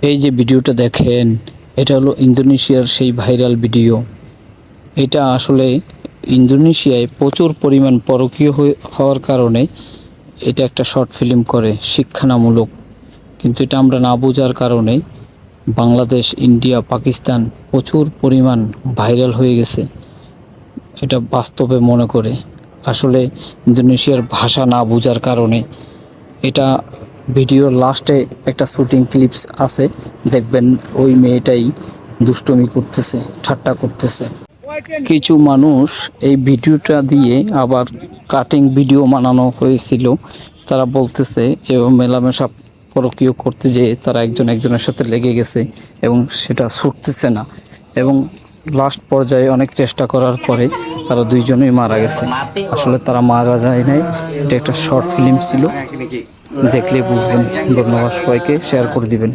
এই যে ভিডিওটা দেখেন, এটা হলো ইন্দোনেশিয়ার সেই ভাইরাল ভিডিও। এটা আসলে ইন্দোনেশিয়ায় প্রচুর পরিমাণ পরকীয় হওয়ার কারণে এটা একটা শর্ট ফিল্ম করে শিক্ষামূলক, কিন্তু এটা আমরা না বোঝার কারণে বাংলাদেশ, ইন্ডিয়া, পাকিস্তান প্রচুর পরিমাণ ভাইরাল হয়ে গেছে। এটা বাস্তবে মনে করে আসলে ইন্দোনেশিয়ার ভাষা না বোঝার কারণে এটা ভিডিওর লাস্টে একটা শুটিং ক্লিপস আছে, দেখবেন ওই মেয়েটাই দুষ্টুমি করতেছে, ঠাট্টা করতেছে। কিছু মানুষ এই ভিডিওটা দিয়ে আবার কাটিং ভিডিও বানানো হয়েছিল। তারা বলতেছে যে মেলামেশা পরকীয় করতে যেয়ে তারা একজন একজনের সাথে লেগে গেছে এবং সেটা ছুটতেছে না, এবং লাস্ট পর্যায়ে অনেক চেষ্টা করার পরে তারা দুইজনেই মারা গেছে। আসলে তারা মারা যায় নাই, এটা একটা শর্ট ফিল্ম ছিল, দেখলে বুঝবেন। ধন্যবাদ, সবাইকে শেয়ার করে দিবেন।